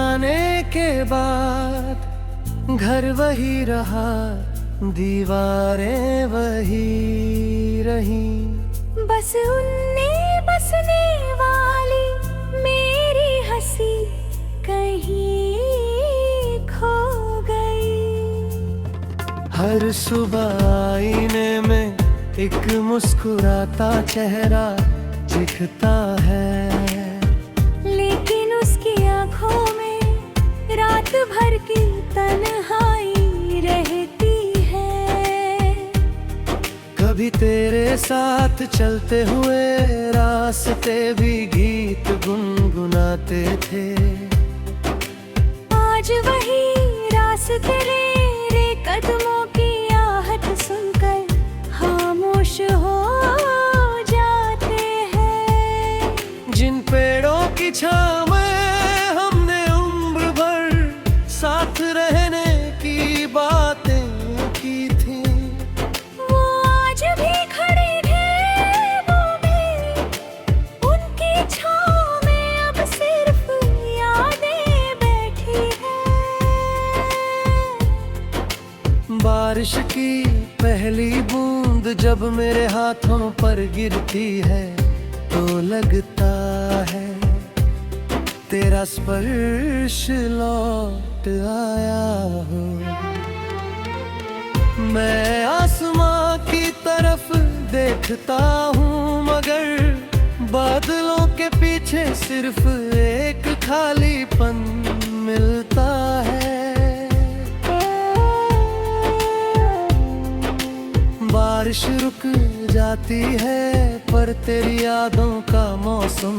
जाने के बाद घर वही रहा, दीवारें वही रही। बस उनने बसने वाली मेरी हंसी कहीं खो गई। हर सुबह आईने में एक मुस्कुराता चेहरा दिखता है, लेकिन उसकी आंखों में रात भर की तन्हाई रहती है। कभी तेरे साथ चलते हुए रास्ते भी गीत गुनगुनाते थे। आज वही रास्ते तेरे कदमों की आहट सुनकर खामोश हो जाते हैं। जिन पेड़ों की छाँव में हमने उम्र भर साथ रहने की बातें की थी, वो आज भी खड़े थे वो भी, उनकी छाँव में अब सिर्फ यादें बैठी हैं। बारिश की पहली बूंद जब मेरे हाथों पर गिरती है तो लगता है तेरा स्पर्श लौट आया हो। मैं आसमां की तरफ देखता हूँ मगर बादलों के पीछे सिर्फ एक खालीपन मिलता है। बारिश रुक जाती है पर तेरी यादों का मौसम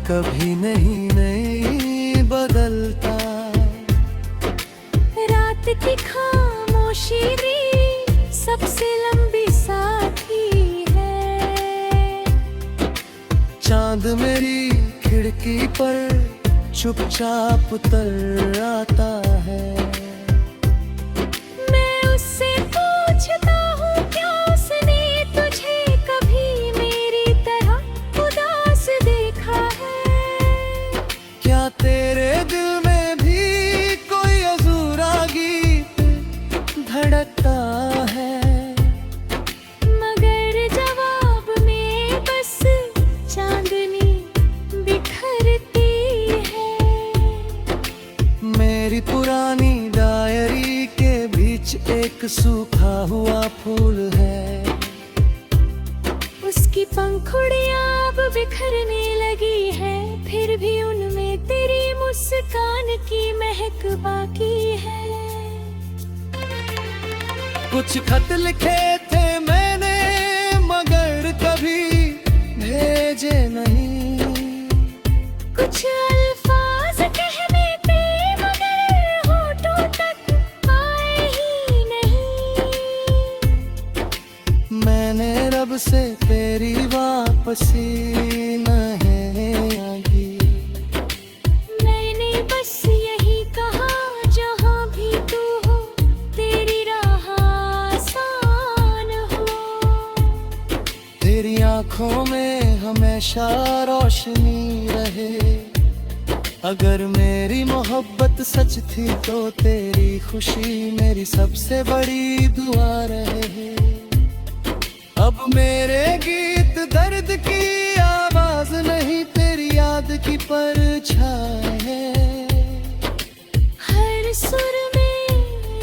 कभी नहीं बदलता। रात की खामोशी भी सबसे लंबी साथी है। चांद मेरी खिड़की पर चुपचाप उतर आता है। मैं उससे पूछता हूँ क्या उसने तुझे कभी मेरी तरह उदास देखा है। क्या तेरे दिल में भी कोई अधूरा गीत धड़कता है? मगर जवाब में बस चांदनी बिखरती है। मेरी पुरानी डायरी के बीच एक सूखा हुआ फूल है। उसकी पंखुड़ियां अब बिखरने लगी है, फिर भी उनमें तेरी मुस्कान की महक बाकी है। कुछ खत लिखे थे मैंने मगर कभी भेजे नहीं। कुछ अल्फाज कहने थे मगर होठों तक आए ही नहीं। मैंने रब से तेरी वापसी नहीं मांगी। मैंने बस यही कहा जहाँ भी तू हो तेरी राह आसान हो। तेरी आंखों में हमेशा रोशनी रहे। अगर मेरी मोहब्बत सच थी तो तेरी खुशी मेरी सबसे बड़ी दुआ रहे। अब मेरे गीत दर्द की आवाज नहीं तेरी याद की परछाई है। हर सुर में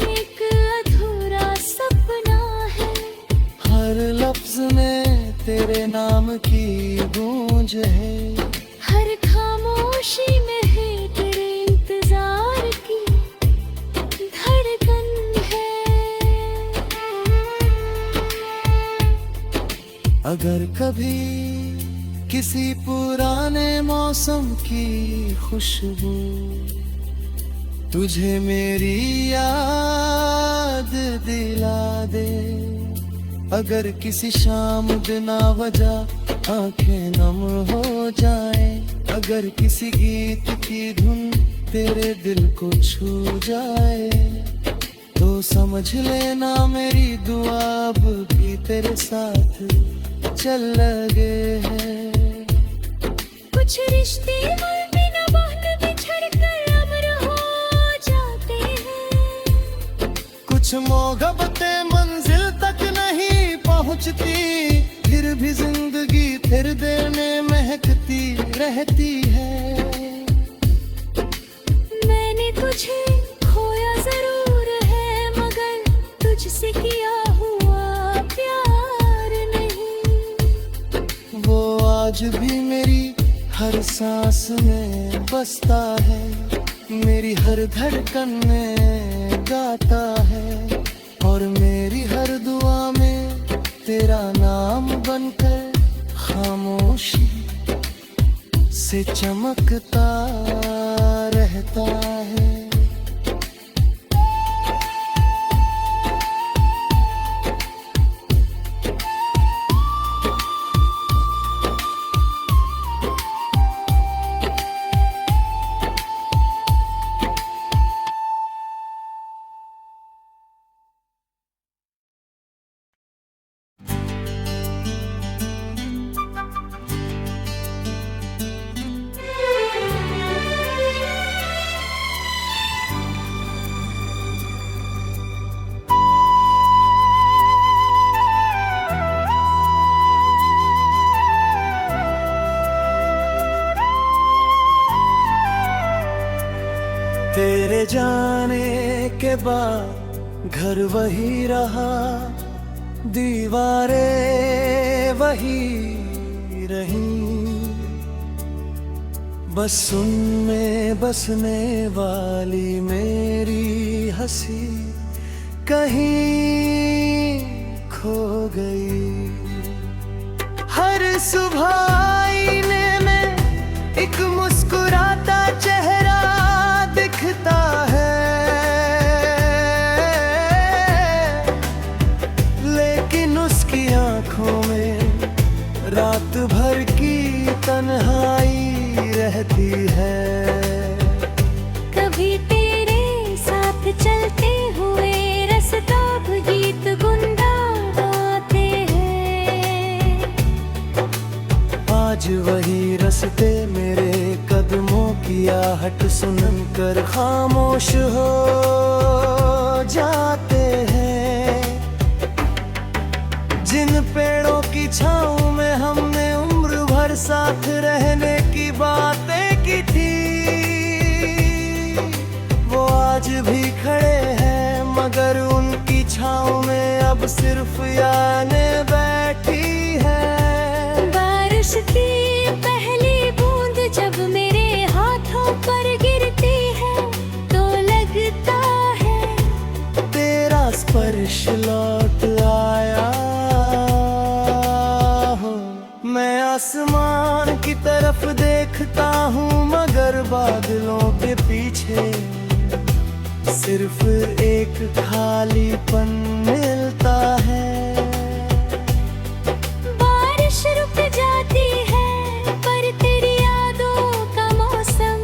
एक अधूरा सपना है। हर लफ्ज में तेरे नाम की गूंज है। हर खामोशी में है तेरे इंतजार की धड़कन है। अगर कभी किसी पुराने मौसम की खुशबू तुझे मेरी याद दिला दे, अगर किसी शाम बिना वजह आंखें नम हो जाए, अगर किसी गीत की धुन तेरे दिल को छू जाए, तो समझ लेना मेरी दुआ अब भी तेरे साथ चल लगे हैं। कुछ रिश्ते बिना बहन बिछड़ कर अमर कुछ मोहब्बतें मंजिल तक नहीं पहुंचती, फिर भी जिंदगी फिर देने महकती रहती है। मैंने तुझे खोया जरूर है, मगर तुझसे किया हुआ प्यार नहीं। वो आज भी मेरी हर सांस में बसता है, मेरी हर धड़कन में गाता है, और मेरी हर दुआ में तेरा नाम बनकर खामोशी से चमकता रहता है। तेरे जाने के बाद घर वही रहा, दीवारें वही रहीं, बस उनमें बसने वाली मेरी हंसी कहीं खो गई। हर सुबह आईने में एक मुस्कुराता चेहरा दिखता है, लेकिन उसकी आंखों में रात भर की तन्हाई रहती है। कभी तेरे साथ चलते हुए रास्ता गीत गुनगुनाते हैं, आज वही रास्ते मेरे कदमों की आहट सुनकर खामोश हो जाते हैं। जिन पेड़ों की छाँव में हमने उम्र भर साथ रहने की बातें की थी, वो आज भी खड़े हैं, मगर उनकी छाँव में अब सिर्फ यादें बैठी है। बारिश की पहली बूंद जब मेरे हाथों पर गिरती है, तो लगता है तेरा स्पर्श लौट आया हो। मैं आसमान की तरफ देखता हूँ, मगर बादलों के पीछे सिर्फ एक खालीपन मिलता है। बारिश रुक जाती है, पर तेरी यादों का मौसम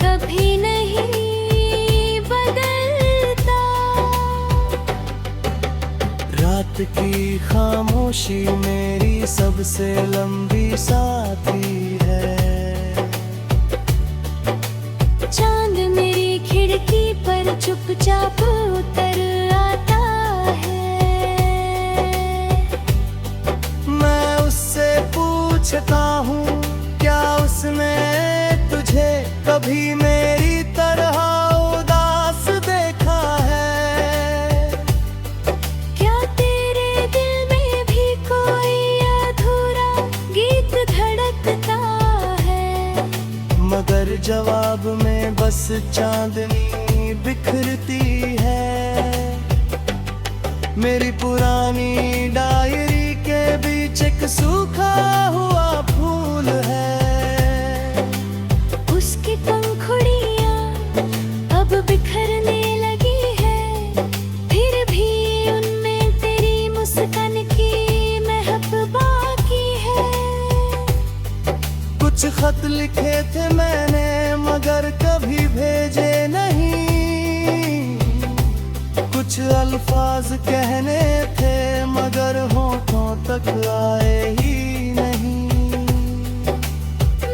कभी नहीं बदलता। रात की खामोशी मेरी सबसे लंबी साथी है। चांद मेरी खिड़की पर चुपचाप उतर आता है। मैं उससे पूछता हूँ, क्या उसने तुझे कभी मेरी तरह उदास देखा है? क्या तेरे दिल में भी कोई अधूरा गीत धड़कता है? मगर जवाब में बस चांदनी बिखरती है। मेरी पुरानी डायरी के बीच एक सूखा हुआ फूल है। उसकी पंखुड़ियाँ अब बिखरने लगी है, फिर भी उनमें तेरी मुस्कान की महक बाकी है। कुछ खत लिखे थे मैंने, मगर कभी भेजे नहीं। कुछ अल्फाज कहने थे, मगर होठों तक आए ही नहीं।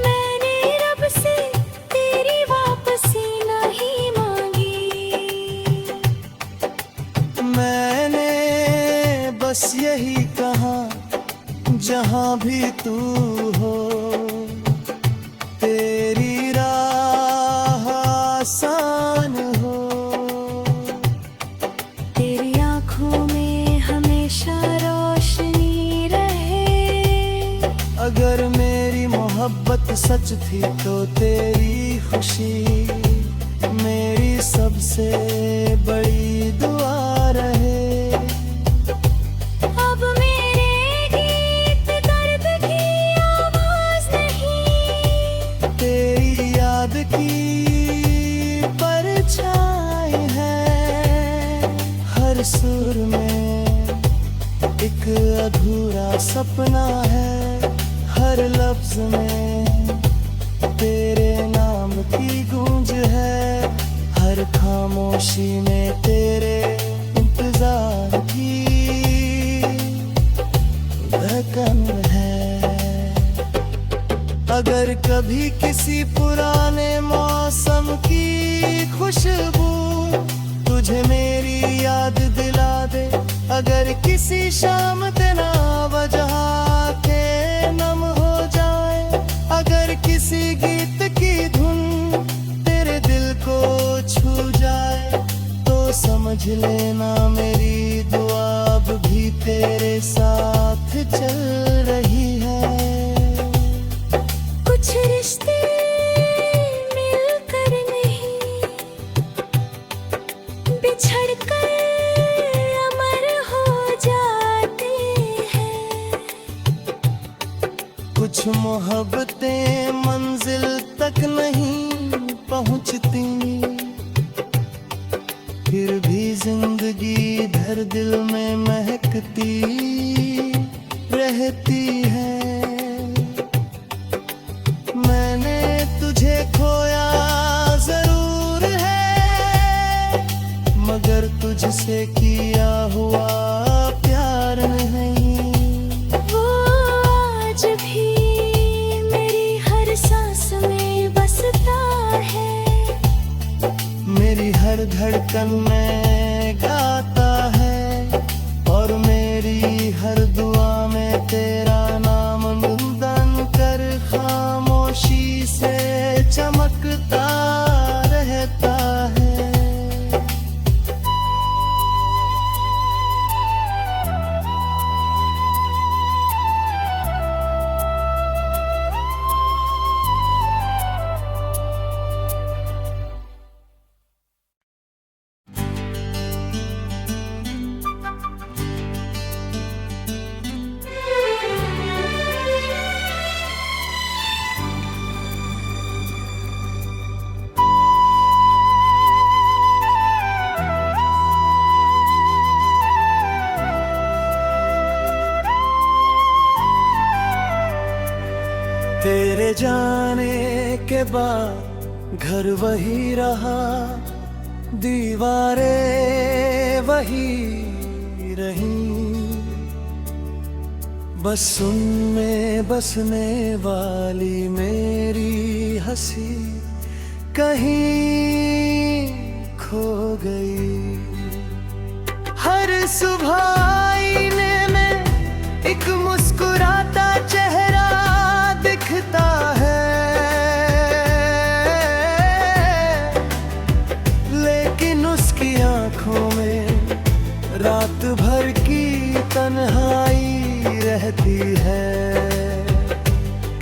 मैंने रब से तेरी वापसी नहीं मांगी, सच थी तो तेरी खुशी मेरी सबसे बड़ी दुआ रहे। अब मेरे गीत दर्द की आवाज नहीं, तेरी याद की परछाई है। हर सुर में एक अधूरा सपना है, हर लफ्ज में तेरे नाम की गूंज है, हर खामोशी में तेरे इंतजार की धड़कन है। अगर कभी किसी पुराने मौसम की खुशबू तुझे मेरी याद दिला दे, अगर किसी शाम तेरा वजह के नम हो जाए, अगर किसी गीत की धुन तेरे दिल को छू जाए, तो समझ लेना मेरी दुआ अब भी तेरे साथ चल रही है। कुछ रिश्ते मिलकर नहीं, बिछड़कर अमर हो जाते हैं। कुछ मोहब्बतें मंजिल तक नहीं पहुंचती, फिर भी जिंदगी भर दिल में महकती रहती है। मैंने तुझे खोया जरूर है, मगर तुझसे किया हुआ प्यार नहीं। वो आज भी मेरी हर सांस में बसता है, मेरी हर धड़कन में गाता है, और मेरी हर दुआ में तेरा नाम मुंदन कर खामोशी से चमकता रहता है। तेरे जाने के बाद घर वही रहा, दीवारें वही रहीं, बस उनमें बसने वाली मेरी हंसी कहीं खो गई। हर सुबह आईने में एक मुस्कुराता चेहरा दिखता है, लेकिन उसकी आंखों में रात भर की तन्हाई रहती है।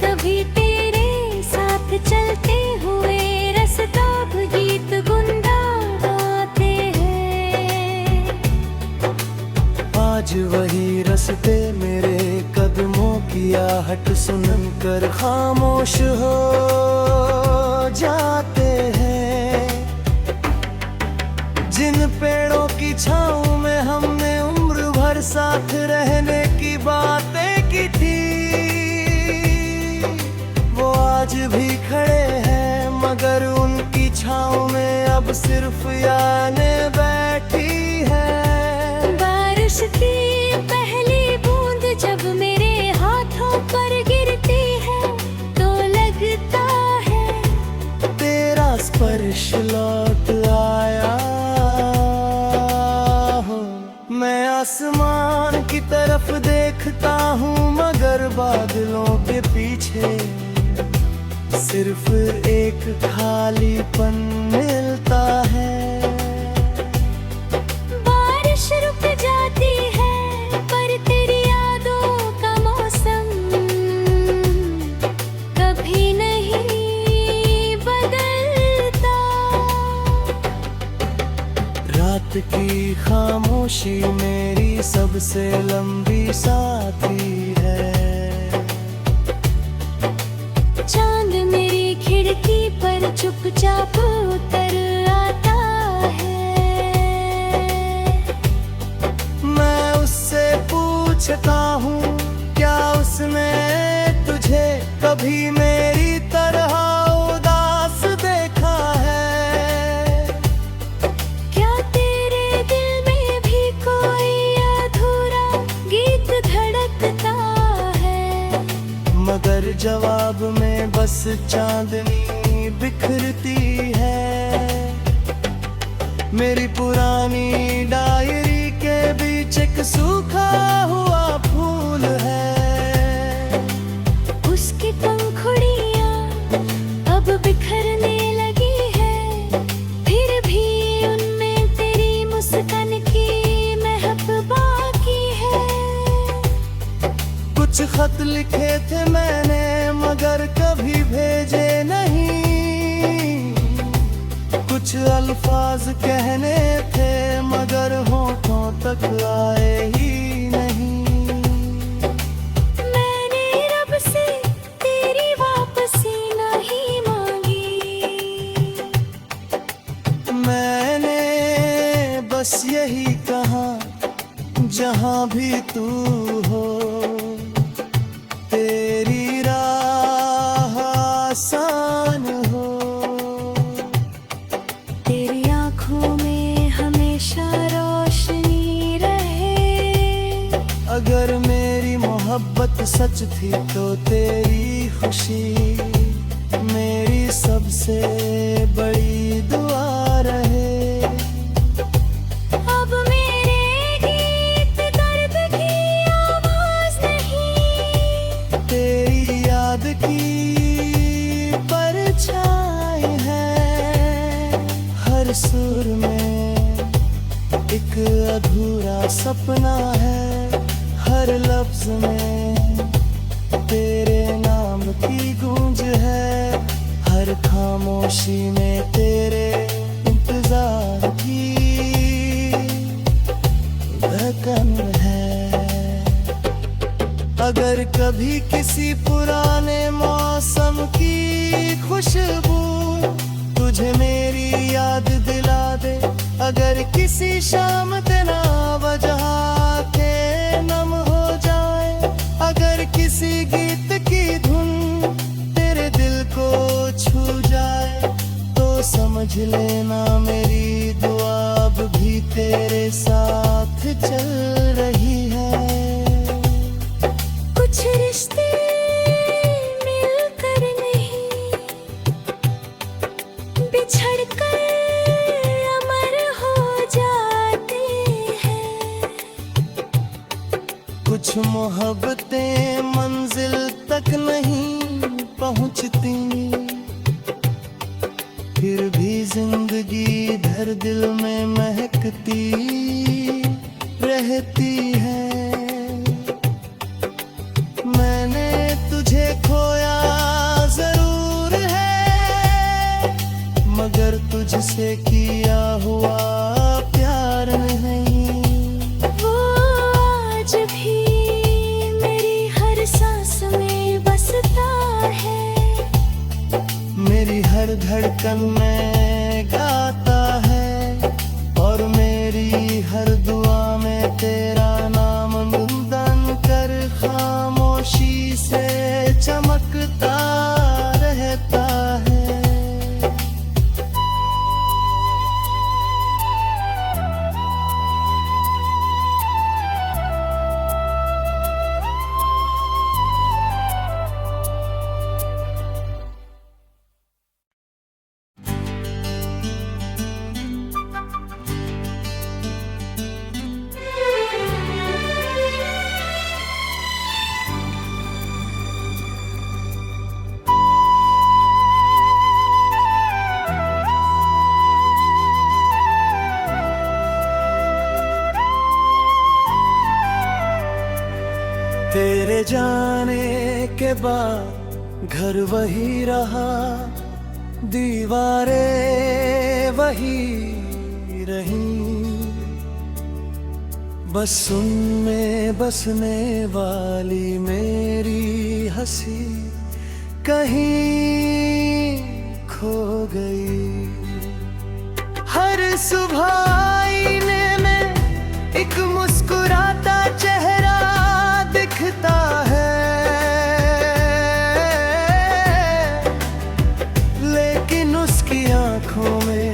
कभी तेरे साथ चलते हुए रसताब गीत गुनगुनाते हैं, आज वही रास्ते मेरे कदमों की आहट सुन कर खामोश हो जाते हैं। जिन पेड़ों की छाँव में हमने उम्र भर साथ रहने की बातें की थी, वो आज भी खड़े हैं, मगर उनकी छाँव में अब सिर्फ यादें बैठी है। बारिश की पहली बूंद जब मेरे हाथों पर गिरती है, तो लगता है तेरा स्पर्श लौट आया हो। मैं आसमान की तरफ देखता हूँ, मगर बादलों के पीछे सिर्फ एक खालीपन मिलता है। बारिश रुक जाती है, पर तेरी यादों का मौसम कभी नहीं रात की खामोशी मेरी सबसे लंबी साथी है। चांद मेरी खिड़की पर चुपचाप उतर आता है। मैं उससे पूछता हूँ क्या उसने तुझे कभी मेरी तरह उदास देखा है? क्या तेरे दिल में भी कोई अधूरा गीत धड़कता है? मगर जवाब में बस चांदनी बिखरती है। मेरी पुरानी डायरी के बीच एक सूखा हुआ फूल है। उसकी पंखुड़ियाँ अब बिखरने लगी है, फिर भी उनमें तेरी मुस्कान की महक बाकी है। कुछ खत लिखे थे मैंने मगर कभी भेजे नहीं। कुछ अल्फाज कहने थे मगर होठों तक आए ही नहीं। मैंने रब से तेरी वापसी नहीं मांगी। मैंने बस यही कहा जहां भी तू हो तेरी राह आसान हो। तेरी आँखों में हमेशा रोशनी रहे। अगर मेरी मोहब्बत सच थी तो तेरी खुशी मेरी सबसे बड़ी दुआ रहे। अब मेरे गीत दर्द की आवाज नहीं, तेरी याद की परछाई है। हर सुर में एक अधूरा सपना है। हर लफ्ज में तेरे नाम की गूंज है। हर खामोशी में तेरे इंतजार की धड़कन है। अगर कभी किसी पुराने मौसम की खुशबू तुझे मेरी याद दिला दे, अगर किसी शाम तेरा वजह के नम हो जाए, अगर किसी गीत की धुन तेरे दिल को छू जाए, तो समझ लेना मेरी दुआ अब भी तेरे साथ चल रही है। कुछ रिश्ते मिलकर नहीं, बिछड़कर अमर हो जाते हैं। कुछ मोहब्बतें मंजिल तक नहीं पहुंचती, फिर भी जिंदगी भर दिल में महकती रहती है। मैंने तुझे खोया जरूर है, मगर तुझसे किया हुआ प्यार नहीं। वो आज भी मेरी हर सांस में बसता है। मेरी हर धड़कन में गाता है, और मेरी हर दुआ में तेरा नाम मुंदन कर खामोशी से चमकता रहता है। तेरे जाने के बाद घर वही रहा, दीवारें वही रही, बस उनमें बसने वाली मेरी हंसी कहीं खो गई। हर सुबह आईने में एक मुस्कुराता चेहरा दिखता है, लेकिन उसकी आंखों में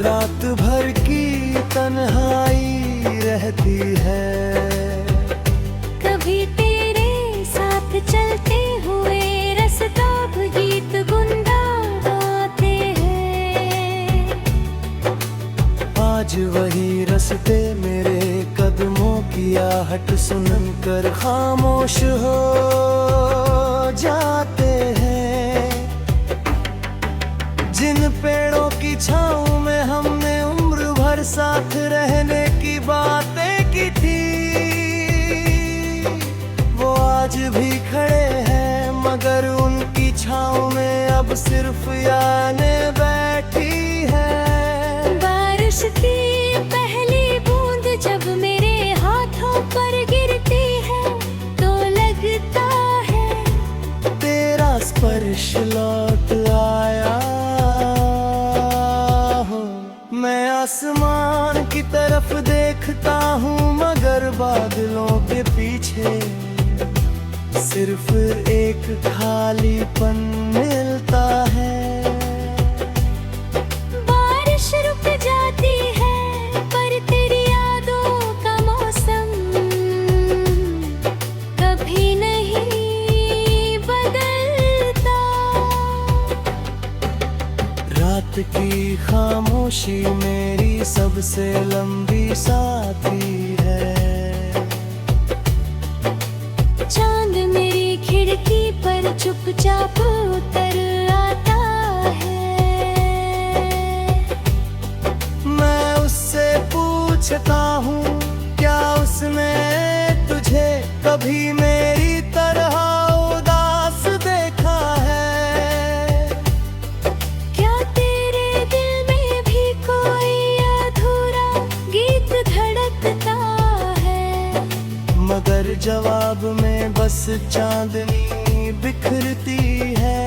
रात भर की तन्हाई रहती है। कभी तेरे साथ चलते हुए रास्ता गीत गुनगुनाते हैं। आज वही रास्ते मेरे कदमों की आहट सुनकर खामोश हो जाते हैं। जिन पेड़ों की छाँव में हमने उम्र भर साथ रहने की बातें की थी, वो आज भी खड़े हैं, मगर उनकी छाँव में अब सिर्फ यादें बैठी है। बारिश की पहली बूंद जब मेरे हाथों पर गिरती है तो लगता है तेरा स्पर्श लौट आया हो। मैं आसमान की तरफ देखता हूँ, मगर बादलों के पीछे सिर्फ एक खालीपन मिलता है। बारिश रुक जाती है पर तेरी यादों का मौसम कभी नहीं बदलता। रात की खामोशी मेरी सबसे लंबी साथी है। चांद मेरी खिड़की पर चुपचाप उतर आता है। मैं उससे पूछता हूँ, क्या उसने तुझे कभी मेरी तरह उदास देखा है? क्या तेरे दिल में भी कोई अधूरा गीत धड़कता है? मगर जवाब में बस चांदनी बिखरती है।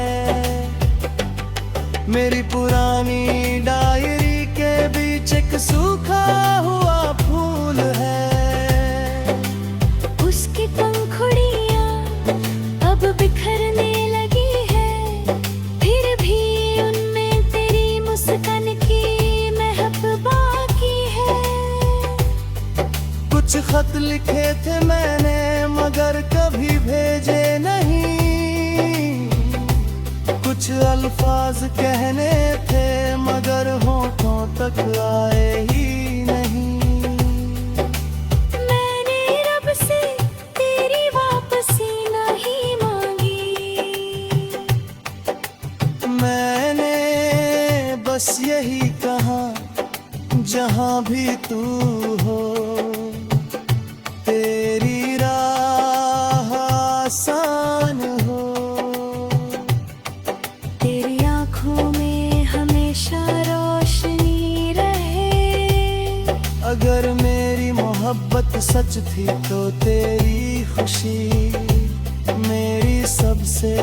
मेरी पुरानी डायरी के बीच एक सूखा हुआ फूल है। उसकी पंखुड़ियाँ अब बिखरने लगी है, फिर भी उनमें तेरी मुस्कान की महक बाकी है। कुछ खत लिखे थे मैंने मगर कभी भेजे नहीं। कुछ अल्फाज कहने थे मगर होठों तक आए ही नहीं। मैंने रब से तेरी वापसी नहीं मांगी। मैंने बस यही कहा, जहां भी तू हो तेरी राह आसान हो। तेरी आँखों में हमेशा रोशनी रहे। अगर मेरी मोहब्बत सच थी तो तेरी खुशी मेरी सबसे